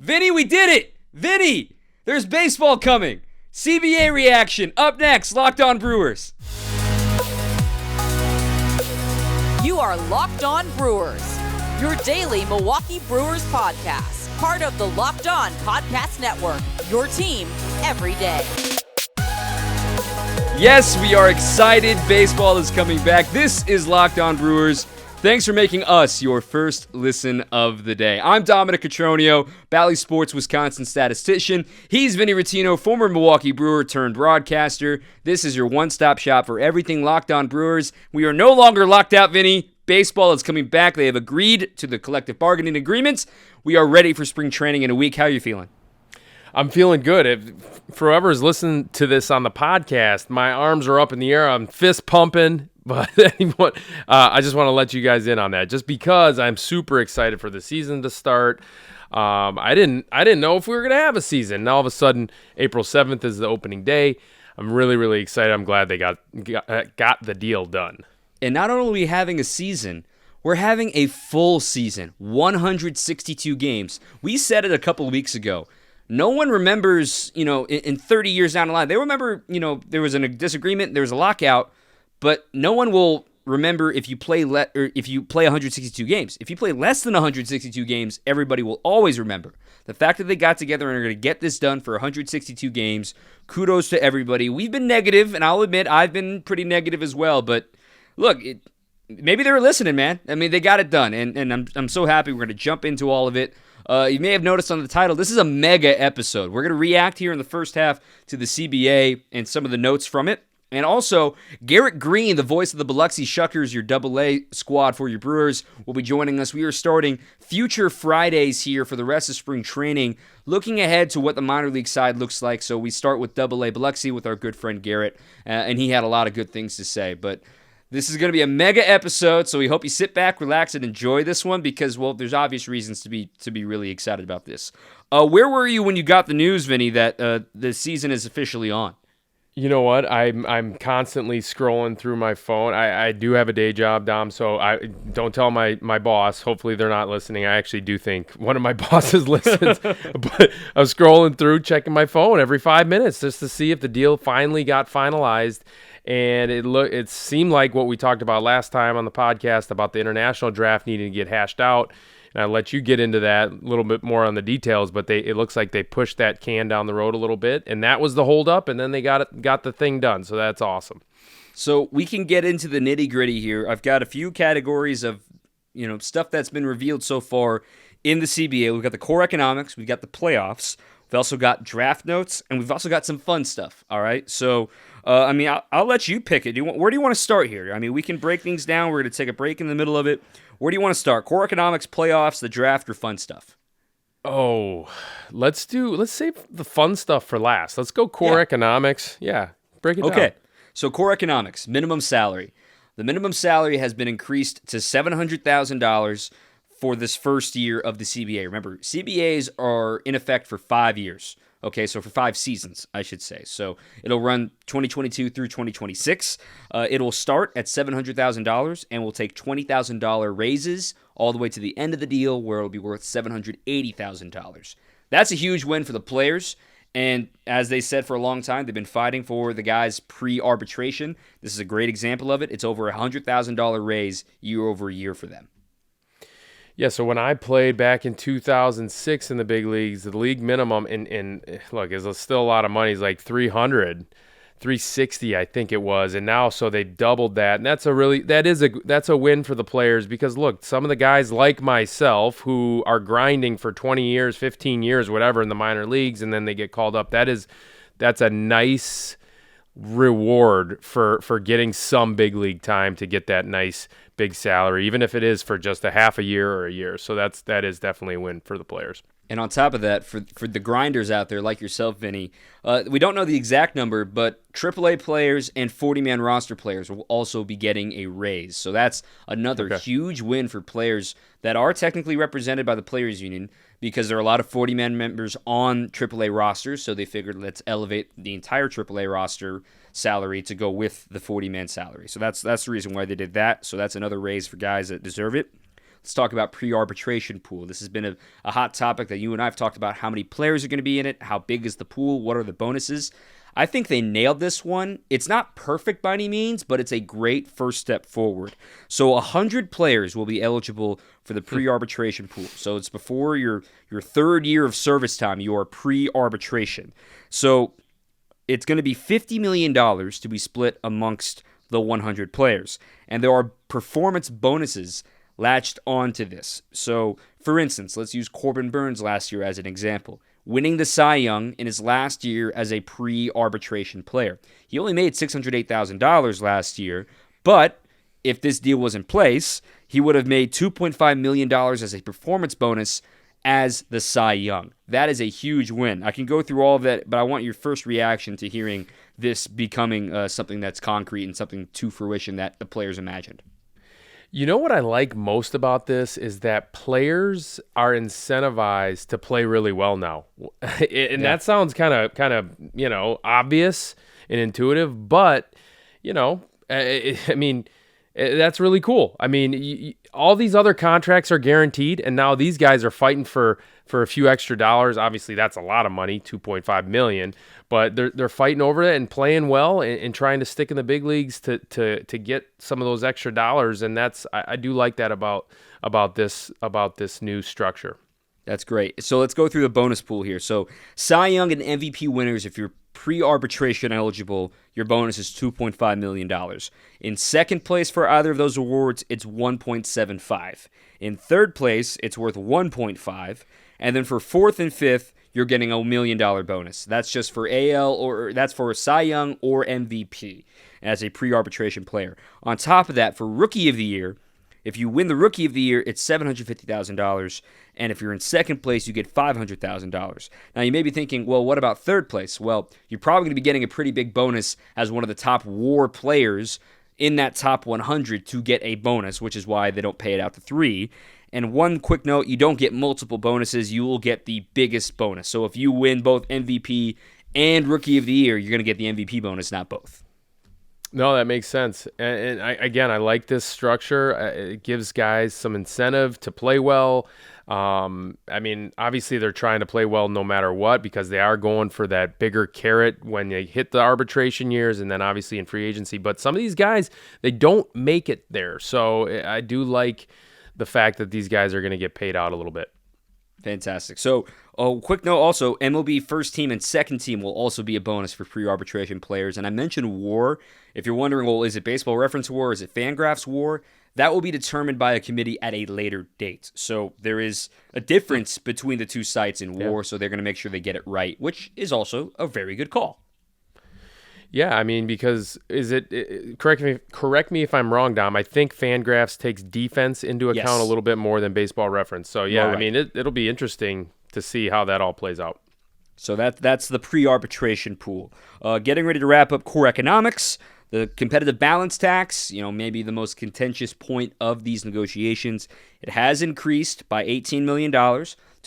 Vinny, we did it! Vinny, there's baseball coming. CBA reaction up next. Locked On Brewers. You are Locked On Brewers, your daily Milwaukee Brewers podcast. Part of the Locked On Podcast Network, your team every day. Yes, we are excited. Baseball is coming back. This is Locked On Brewers. Thanks for making us your first listen of the day. I'm Dominic Cotroneo, Bally Sports Wisconsin statistician. He's Vinny Rottino, former Milwaukee Brewer turned broadcaster. This is your one-stop shop for everything Locked On Brewers. We are no longer locked out, Vinny. Baseball is coming back. They have agreed to the collective bargaining agreements. We are ready for spring training in a week. How are you feeling? I'm feeling good. If whoever's listening to this on the podcast, my arms are up in the air. I'm fist pumping. But anyway, I just want to let you guys in on that, just because I'm super excited for the season to start. I didn't know if we were going to have a season. Now all of a sudden, April 7th is the opening day. I'm really, really excited. I'm glad they got the deal done. And not only are we having a season, we're having a full season, 162 games. We said it a couple of weeks ago. No one remembers, in 30 years down the line. They remember, there was a disagreement, there was a lockout, but no one will remember if you play 162 games. If you play less than 162 games, everybody will always remember. The fact that they got together and are going to get this done for 162 games, kudos to everybody. We've been negative, and I'll admit I've been pretty negative as well, but look, maybe they were listening, man. I mean, they got it done, and I'm so happy. We're going to jump into all of it. You may have noticed on the title, this is a mega episode. We're going to react here in the first half to the CBA and some of the notes from it. And also, Garrett Green, the voice of the Biloxi Shuckers, your AA squad for your Brewers, will be joining us. We are starting Future Fridays here for the rest of spring training, looking ahead to what the minor league side looks like. So we start with AA Biloxi with our good friend Garrett, and he had a lot of good things to say. But this is going to be a mega episode, so we hope you sit back, relax, and enjoy this one because, well, there's obvious reasons to be really excited about this. Where were you when you got the news, Vinny, that the season is officially on? You know what? I'm constantly scrolling through my phone. I do have a day job, Dom, so I don't tell my boss. Hopefully they're not listening. I actually do think one of my bosses listens. But I was scrolling through, checking my phone every 5 minutes just to see if the deal finally got finalized. And it seemed like what we talked about last time on the podcast about the international draft needing to get hashed out. And I'll let you get into that a little bit more on the details, but it looks like they pushed that can down the road a little bit, and that was the holdup, and then they got the thing done, so that's awesome. So we can get into the nitty-gritty here. I've got a few categories of stuff that's been revealed so far in the CBA. We've got the core economics, we've got the playoffs, we've also got draft notes, and we've also got some fun stuff, all right? So, I'll let you pick it. Where do you want to start here? I mean, we can break things down. We're going to take a break in the middle of it. Where do you want to start? Core economics, playoffs, the draft, or fun stuff? Oh, let's save the fun stuff for last. Let's go core economics. Yeah, break it down. Okay, so core economics, minimum salary. The minimum salary has been increased to $700,000 for this first year of the CBA. Remember, CBAs are in effect for 5 years. Okay, so for 5 seasons, I should say. So it'll run 2022 through 2026. It'll start at $700,000 and will take $20,000 raises all the way to the end of the deal where it'll be worth $780,000. That's a huge win for the players. And as they said for a long time, they've been fighting for the guys pre-arbitration. This is a great example of it. It's over a $100,000 raise year over year for them. Yeah, so when I played back in 2006 in the big leagues, the league minimum, and look, it's still a lot of money. It's like $360, I think it was, and now so they doubled that, and that's a win for the players because look, some of the guys like myself who are grinding for 20 years, 15 years, whatever in the minor leagues, and then they get called up. That's a nice reward for getting some big league time to get that nice big salary, even if it is for just a half a year or a year. So that is definitely a win for the players. And on top of that, for the grinders out there like yourself, Vinny, we don't know the exact number, but AAA players and 40-man roster players will also be getting a raise. So that's another huge win for players that are technically represented by the Players Union because there are a lot of 40-man members on AAA rosters, so they figured let's elevate the entire AAA roster salary to go with the 40-man salary. So that's the reason why they did that. So that's another raise for guys that deserve it. let's talk about pre-arbitration pool. This has been a hot topic that you and I have talked about. How many players are going to be in it? How big is the pool? What are the bonuses? I think they nailed this one. It's not perfect by any means, but it's a great first step forward. So 100 players will be eligible for the pre-arbitration pool. So it's before your third year of service time, your pre-arbitration. So it's going to be $50 million to be split amongst the 100 players. And there are performance bonuses latched onto this. So, for instance, let's use Corbin Burns last year as an example. Winning the Cy Young in his last year as a pre-arbitration player. He only made $608,000 last year, but if this deal was in place, he would have made $2.5 million as a performance bonus as the Cy Young. That is a huge win. I can go through all of that, but I want your first reaction to hearing this becoming something that's concrete and something to fruition that the players imagined. You know what I like most about this is that players are incentivized to play really well now. That sounds kind of, obvious and intuitive, but, that's really cool. I mean, all these other contracts are guaranteed, and now these guys are fighting for a few extra dollars. Obviously, that's a lot of money, $2.5 million, but they're fighting over it and playing well and trying to stick in the big leagues to get some of those extra dollars. And I do like that about this new structure. That's great. So let's go through the bonus pool here. So Cy Young and MVP winners, if you're pre-arbitration eligible, your bonus is $2.5 million. In second place for either of those awards, it's $1.75. In third place, it's worth $1.5. And then for fourth and fifth, you're getting a $1 million bonus. That's just for AL, or that's for Cy Young or MVP as a pre-arbitration player. On top of that, for Rookie of the Year, if you win the Rookie of the Year, it's $750,000, and if you're in second place, you get $500,000. Now, you may be thinking, well, what about third place? Well, you're probably going to be getting a pretty big bonus as one of the top WAR players in that top 100 to get a bonus, which is why they don't pay it out to 3. And one quick note, you don't get multiple bonuses. You will get the biggest bonus. So if you win both MVP and Rookie of the Year, you're going to get the MVP bonus, not both. No, that makes sense. And I like this structure. It gives guys some incentive to play well. Obviously they're trying to play well no matter what because they are going for that bigger carrot when they hit the arbitration years and then obviously in free agency. But some of these guys, they don't make it there. So I do like the fact that these guys are going to get paid out a little bit. Fantastic. So, a quick note also, MLB first team and second team will also be a bonus for pre-arbitration players. And I mentioned WAR. If you're wondering, well, is it Baseball Reference WAR? Is it Fangraphs WAR? That will be determined by a committee at a later date. So there is a difference between the two sites in WAR, so they're going to make sure they get it right, which is also a very good call. Yeah, because correct me if I'm wrong, Dom. I think Fangraphs takes defense into account a little bit more than Baseball Reference. So yeah, right. It'll be interesting to see how that all plays out. So that's the pre-arbitration pool. Getting ready to wrap up core economics. The competitive balance tax, maybe the most contentious point of these negotiations. It has increased by $18 million to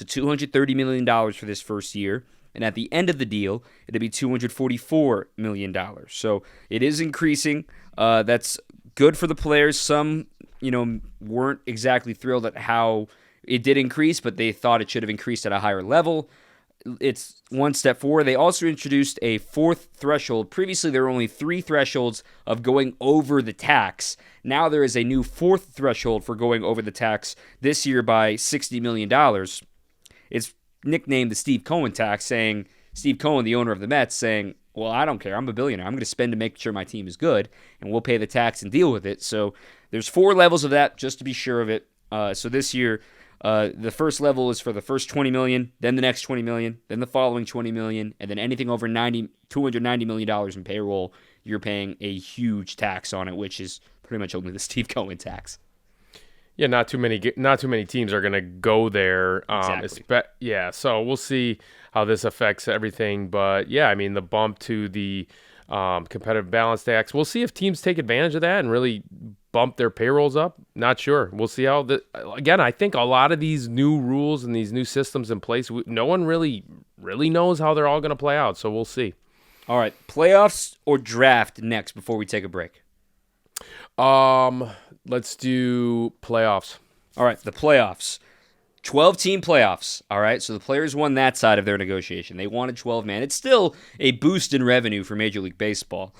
$230 million for this first year. And at the end of the deal, it'll be $244 million. So it is increasing. That's good for the players. Some, weren't exactly thrilled at how it did increase, but they thought it should have increased at a higher level. It's one step forward. They also introduced a fourth threshold. Previously, there were only 3 thresholds of going over the tax. Now there is a new fourth threshold for going over the tax this year by $60 million. It's nicknamed the Steve Cohen tax, saying Steve Cohen, the owner of the Mets, saying, well, I don't care. I'm a billionaire. I'm going to spend to make sure my team is good, and we'll pay the tax and deal with it. So there's 4 levels of that, just to be sure of it. So this year, the first level is for the first $20 million, then the next $20 million, then the following $20 million, and then anything over $290 million in payroll, you're paying a huge tax on it, which is pretty much only the Steve Cohen tax. Yeah, not too many teams are going to go there. Exactly. So we'll see how this affects everything. But yeah, the bump to the competitive balance tax. We'll see if teams take advantage of that and really bump their payrolls up. Not sure. We'll see how. Again, I think a lot of these new rules and these new systems in place, no one really knows how they're all going to play out. So we'll see. All right, playoffs or draft next before we take a break? Let's do playoffs. All right, the playoffs. 12-team playoffs, all right? So the players won that side of their negotiation. They wanted 12-man. It's still a boost in revenue for Major League Baseball.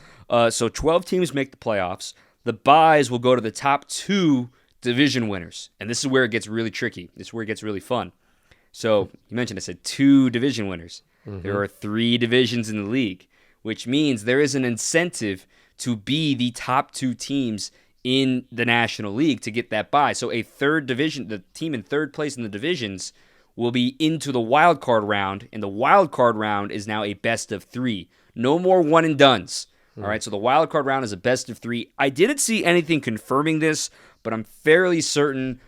So 12 teams make the playoffs. The byes will go to the top 2 division winners. And this is where it gets really tricky. This is where it gets really fun. So you mentioned I said 2 division winners. Mm-hmm. There are 3 divisions in the league, which means there is an incentive to be the top 2 teams in the National League to get that bye. So a third division, the team in third place in the divisions will be into the wild card round, and the wild card round is now a best of 3. No more one and dones. All right, so the wild card round is a best of 3. I didn't see anything confirming this, but I'm fairly certain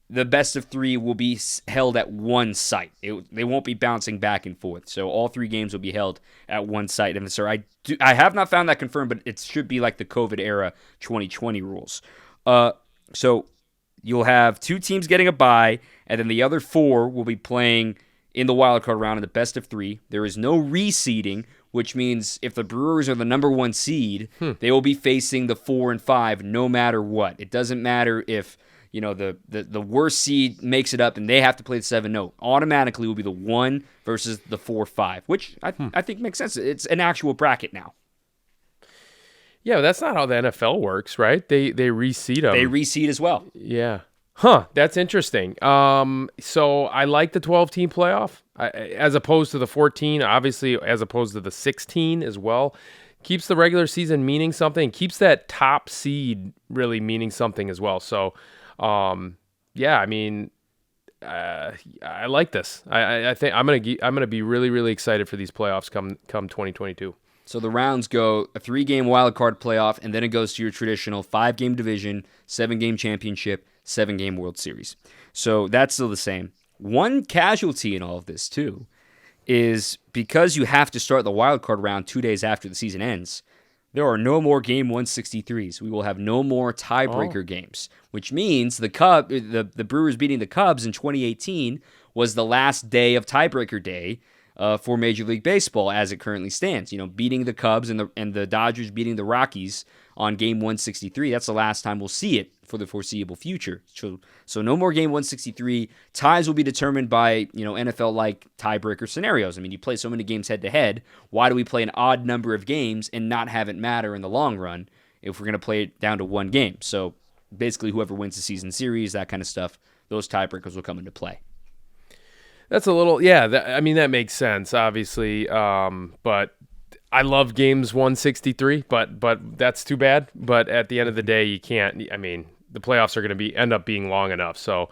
the best of 3 will be held at one site. They won't be bouncing back and forth. So all 3 games will be held at one site. And so I have not found that confirmed, but it should be like the COVID era 2020 rules. So you'll have 2 teams getting a bye, and then the other 4 will be playing in the wild card round in the best of 3. There is no reseeding, which means if the Brewers are the number 1 seed, they will be facing the 4 and 5 no matter what. It doesn't matter if the worst seed makes it up and they have to play the 7. No, automatically will be the 1 versus the 4-5, which I think makes sense. It's an actual bracket now. Yeah, but that's not how the NFL works, right? They reseed them. They reseed as well. Yeah. Huh, that's interesting. So I like the 12-team playoff as opposed to the 14, obviously as opposed to the 16 as well. Keeps the regular season meaning something, keeps that top seed really meaning something as well. So yeah, I mean, I like this. I think I'm gonna be really, really excited for these playoffs come 2022. So the rounds go a 3-game wild card playoff, and then it goes to your traditional 5-game division, 7-game championship, 7-game World Series. So that's still the same. One casualty in all of this too is because you have to start the wild card round 2 days after the season ends. There are no more Game 163s. We will have no more tiebreaker games, which means the Brewers beating the Cubs in 2018 was the last day of tiebreaker day for Major League Baseball as it currently stands. Beating the Cubs and the Dodgers beating the Rockies on Game 163. That's the last time we'll see it for the foreseeable future. So no more Game 163. Ties will be determined by NFL-like tiebreaker scenarios. I mean, you play so many games head-to-head. Why do we play an odd number of games and not have it matter in the long run if we're going to play it down to one game? So basically, whoever wins the season series, that kind of stuff, those tiebreakers will come into play. That's a little, yeah, that makes sense, obviously. But I love games 163, but that's too bad. But at the end of the day, you can't. I mean, the playoffs are going to end up being long enough. So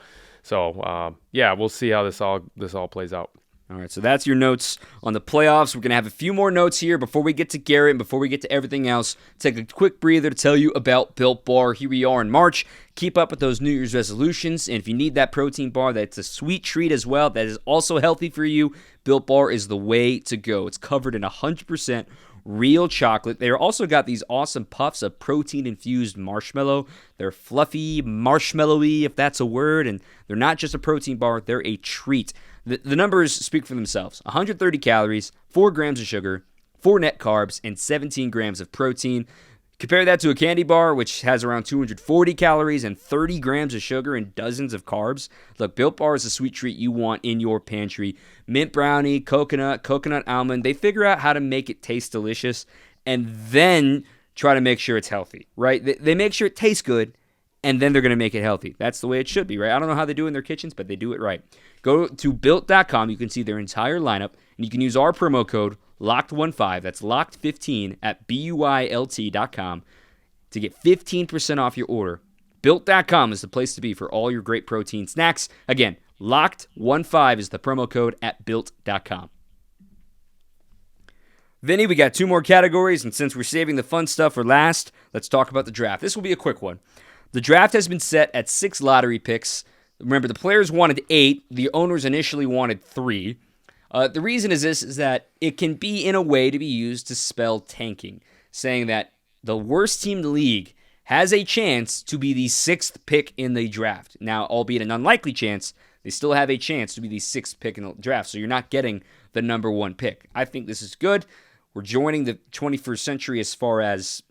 yeah, we'll see how this all plays out. All right, so that's your notes on the playoffs. We're going to have a few more notes here before we get to Garrett and before we get to everything else. Take a quick breather to tell you about Built Bar. Here we are in March. Keep up with those New Year's resolutions, and if you need that protein bar that's a sweet treat as well, that is also healthy for you, Built Bar is the way to go. It's covered in 100% real chocolate. They're also got these awesome puffs of protein-infused marshmallow. They're fluffy, marshmallowy, if that's a word, and they're not just a protein bar, they're a treat. The numbers speak for themselves. 130 calories, 4 grams of sugar, 4 net carbs, and 17 grams of protein. Compare that to a candy bar, which has around 240 calories and 30 grams of sugar and dozens of carbs. Look, Built Bar is a sweet treat you want in your pantry. Mint brownie, coconut almond. They figure out how to make it taste delicious and then try to make sure it's healthy, right? They make sure it tastes good, and then they're going to make it healthy. That's the way it should be, right? I don't know how they do it in their kitchens, but they do it right. Go to Built.com. You can see their entire lineup, and you can use our promo code LOCKED15, that's LOCKED15 at BUILT.com to get 15% off your order. Built.com is the place to be for all your great protein snacks. Again, LOCKED15 is the promo code at Built.com. Vinny, we got 2 more categories, and since we're saving the fun stuff for last, let's talk about the draft. This will be a quick one. The draft has been set at 6 lottery picks. Remember, the players wanted 8. The owners initially wanted 3. The reason is that it can be in a way to be used to spell tanking, saying that the worst team in the league has a chance to be the 6th pick in the draft. Now, albeit an unlikely chance, they still have a chance to be the 6th pick in the draft, so you're not getting the number 1 pick. I think this is good. We're joining the 21st century as far as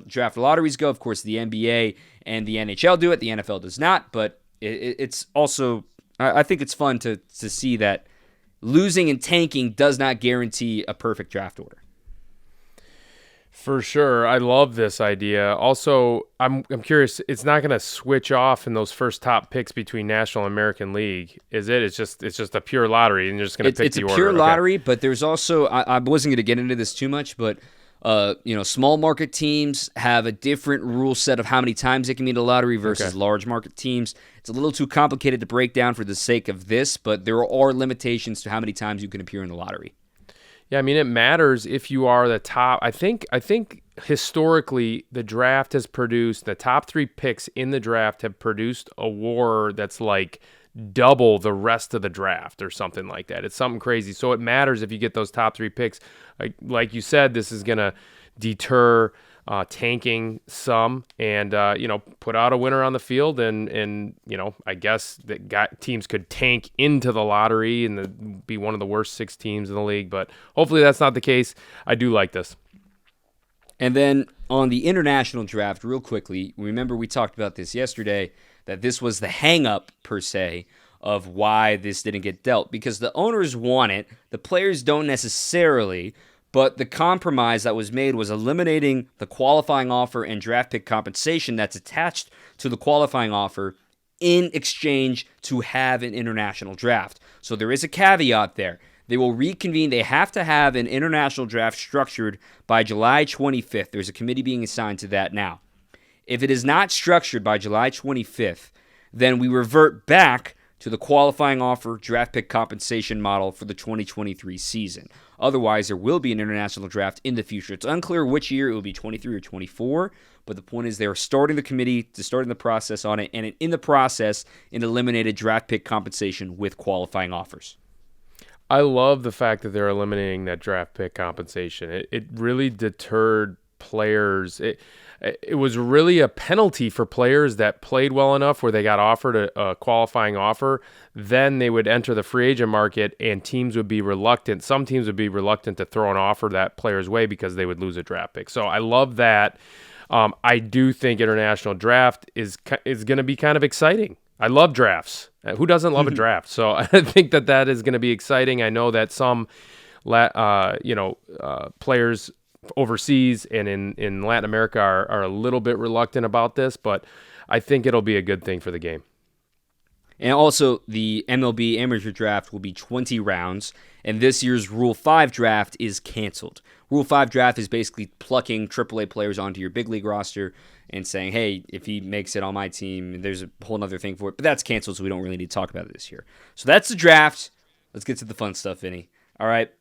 draft lotteries go. Of course, the NBA and the NHL do it. The NFL does not, but it's also, I think it's fun to see that losing and tanking does not guarantee a perfect draft order. For sure. I love this idea. Also, I'm curious, it's not going to switch off in those first top picks between National and American League, is it? It's just a pure lottery, and you're just going to pick the order. It's a pure lottery, but there's also, I wasn't going to get into this too much, but small market teams have a different rule set of how many times they can be in the lottery versus large market teams. It's a little too complicated to break down for the sake of this, but there are limitations to how many times you can appear in the lottery. Yeah, I mean, it matters if you are the top. I think historically the draft has produced, the top 3 picks in the draft have produced a WAR that's like double the rest of the draft or something like that. It's something crazy. So it matters if you get those top 3 picks. Like you said, this is going to deter tanking some and, put out a winner on the field. And I guess that teams could tank into the lottery and be one of the worst 6 teams in the league. But hopefully that's not the case. I do like this. And then on the international draft, real quickly, remember we talked about this yesterday, that this was the hang-up, per se, of why this didn't get dealt. Because the owners want it, the players don't necessarily, but the compromise that was made was eliminating the qualifying offer and draft pick compensation that's attached to the qualifying offer in exchange to have an international draft. So there is a caveat there. They will reconvene. They have to have an international draft structured by July 25th. There's a committee being assigned to that now. If it is not structured by July 25th, then we revert back to the qualifying offer draft pick compensation model for the 2023 season. Otherwise, there will be an international draft in the future. It's unclear which year. It will be 23 or 24, but the point is they're starting the committee to starting the process on it, and in the process, it eliminated draft pick compensation with qualifying offers. I love the fact that they're eliminating that draft pick compensation. It really deterred players. It was really a penalty for players that played well enough where they got offered a qualifying offer. Then they would enter the free agent market and teams would be reluctant. Some teams would be reluctant to throw an offer that player's way because they would lose a draft pick. So I love that. I do think international draft is going to be kind of exciting. I love drafts. Who doesn't love a draft? So I think that is going to be exciting. I know that some players overseas and in Latin America are a little bit reluctant about this, but I think it'll be a good thing for the game. And also, the MLB amateur draft will be 20 rounds, and this year's Rule 5 draft is canceled. Rule 5 draft is basically plucking AAA players onto your big league roster and saying, hey, if he makes it on my team, there's a whole other thing for it. But that's canceled, so we don't really need to talk about it this year. So that's the draft. Let's get to the fun stuff, Vinny. All right.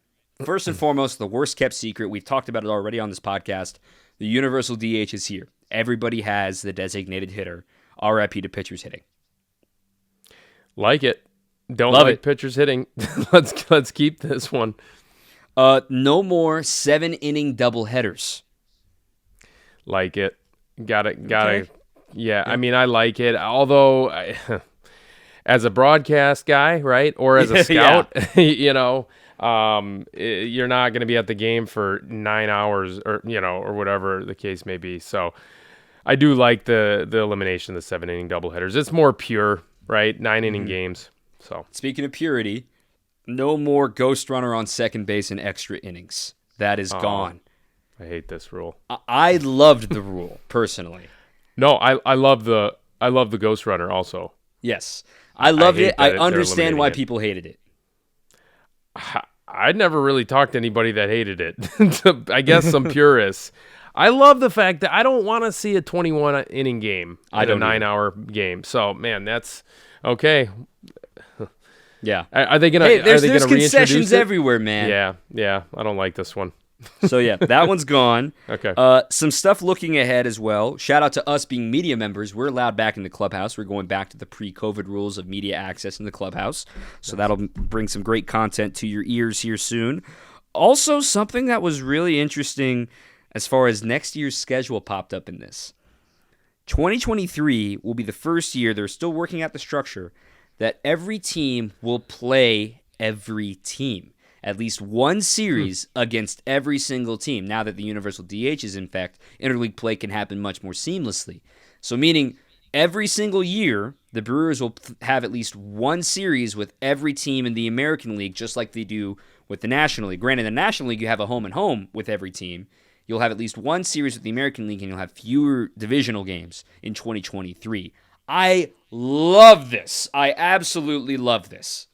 First and foremost, the worst-kept secret. We've talked about it already on this podcast. The universal DH is here. Everybody has the designated hitter. RIP to pitchers hitting. Like it. Don't Love like it. pitchers hitting. Let's keep this one. No more 7-inning doubleheaders. Like it. Got it. Okay. Yeah, I mean, I like it. Although, as a broadcast guy, right, or as a scout, you're not going to be at the game for 9 hours, or whatever the case may be. So, I do like the elimination of the 7-inning doubleheaders. It's more pure, right? 9-inning games. So, speaking of purity, no more ghost runner on second base in extra innings. That is gone. I hate this rule. I loved the rule personally. No, I love the ghost runner also. Yes, I loved it. I they're understand why eliminating it. people hated it. I'd never really talked to anybody that hated it. I guess some purists. I love the fact that I don't want to see a 21-inning game I don't a 9-hour game. So, man, that's okay. Yeah. Are they gonna? Hey, there's reintroduce concessions it? everywhere, man. Yeah. I don't like this one. So yeah, that one's gone. Okay. Some stuff looking ahead as well. Shout out to us being media members. We're allowed back in the clubhouse. We're going back to the pre-COVID rules of media access in the clubhouse. So that'll bring some great content to your ears here soon. Also, something that was really interesting as far as next year's schedule popped up in this. 2023 will be the first year, they're still working out the structure, that every team will play every team. At least one series against every single team. Now that the universal DH is in fact, interleague play can happen much more seamlessly. So meaning Every single year, the Brewers will have at least one series with every team in the American League, just like they do with the National League. Granted, in the National League, you have a home and home with every team. You'll have at least one series with the American League, and you'll have fewer divisional games in 2023. I love this. I absolutely love this.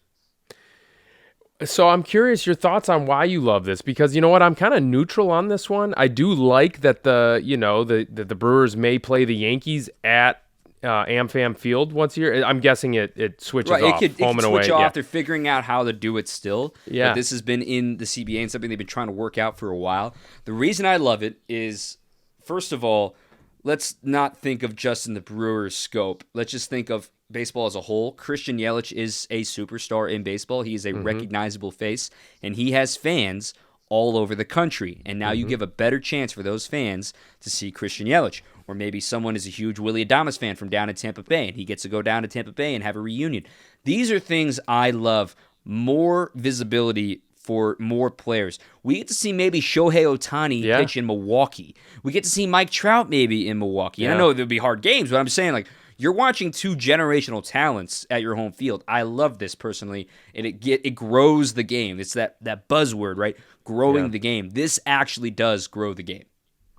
So I'm curious your thoughts on why you love this, because you know what, I'm kind of neutral on this one. I do like that the Brewers may play the Yankees at AmFam Field once a year. I'm guessing it switches off it could home and away. Switch off. Yeah. They're figuring out how to do it still. Yeah. But this has been in the CBA and something they've been trying to work out for a while. The reason I love it is, first of all, let's not think of just in the Brewers' scope. Let's just think of baseball as a whole. Christian Yelich is a superstar in baseball. He is a recognizable face, and he has fans all over the country. And now you give a better chance for those fans to see Christian Yelich. Or maybe someone is a huge Willy Adames fan from down in Tampa Bay, and he gets to go down to Tampa Bay and have a reunion. These are things I love. More visibility for more players. We get to see maybe Shohei Ohtani pitch in Milwaukee. We get to see Mike Trout maybe in Milwaukee. And I know there'll be hard games, but I'm saying, like, you're watching two generational talents at your home field. I love this personally, and it grows the game. It's that buzzword, right? Growing the game. This actually does grow the game.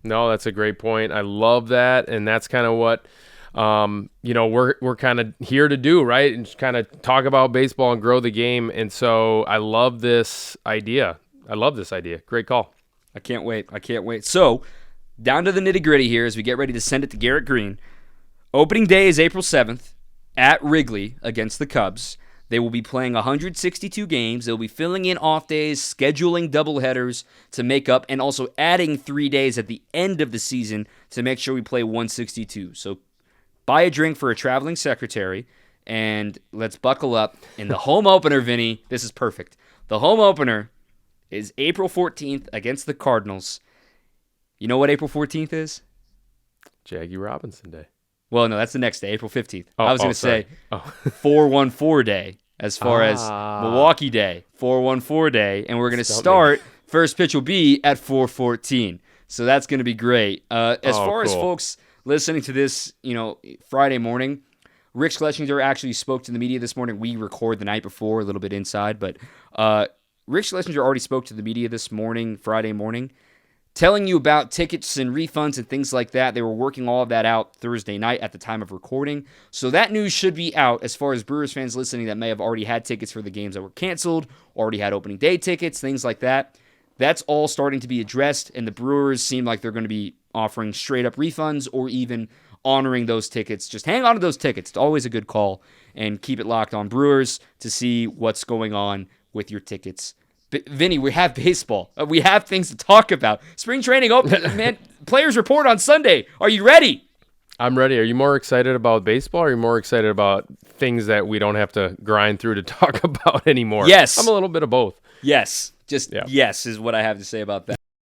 No, that's a great point. I love that, and that's kind of what we're kind of here to do, right? And just kind of talk about baseball and grow the game. And so I love this idea. Great call. I can't wait. So, down to the nitty-gritty here as we get ready to send it to Garrett Green. Opening day is April 7th at Wrigley against the Cubs. They will be playing 162 games. They'll be filling in off days, scheduling doubleheaders to make up, and also adding 3 days at the end of the season to make sure we play 162. So buy a drink for a traveling secretary, and let's buckle up. In the home opener, Vinny, this is perfect. The home opener is April 14th against the Cardinals. You know what April 14th is? Jackie Robinson Day. Well, no, that's the next day, April 15th. I was going to say 414 Day as far as Milwaukee Day, 414 Day, and we're going to start, first pitch will be at 4:14. So that's going to be great. As far as folks listening to this, Friday morning, Rick Schlesinger actually spoke to the media this morning. We record the night before, a little bit inside, but Rick Schlesinger already spoke to the media this morning, Friday morning, telling you about tickets and refunds and things like that. They were working all of that out Thursday night at the time of recording. So that news should be out as far as Brewers fans listening that may have already had tickets for the games that were canceled, already had opening day tickets, things like that. That's all starting to be addressed, and the Brewers seem like they're going to be offering straight-up refunds or even honoring those tickets. Just hang on to those tickets. It's always a good call, and keep it locked on Brewers to see what's going on with your tickets. Vinny, we have baseball. We have things to talk about. Spring training open, man. Players report on Sunday. Are you ready? I'm ready. Are you more excited about baseball, or are you more excited about things that we don't have to grind through to talk about anymore? Yes. I'm a little bit of both. Yes. Yes is what I have to say about that.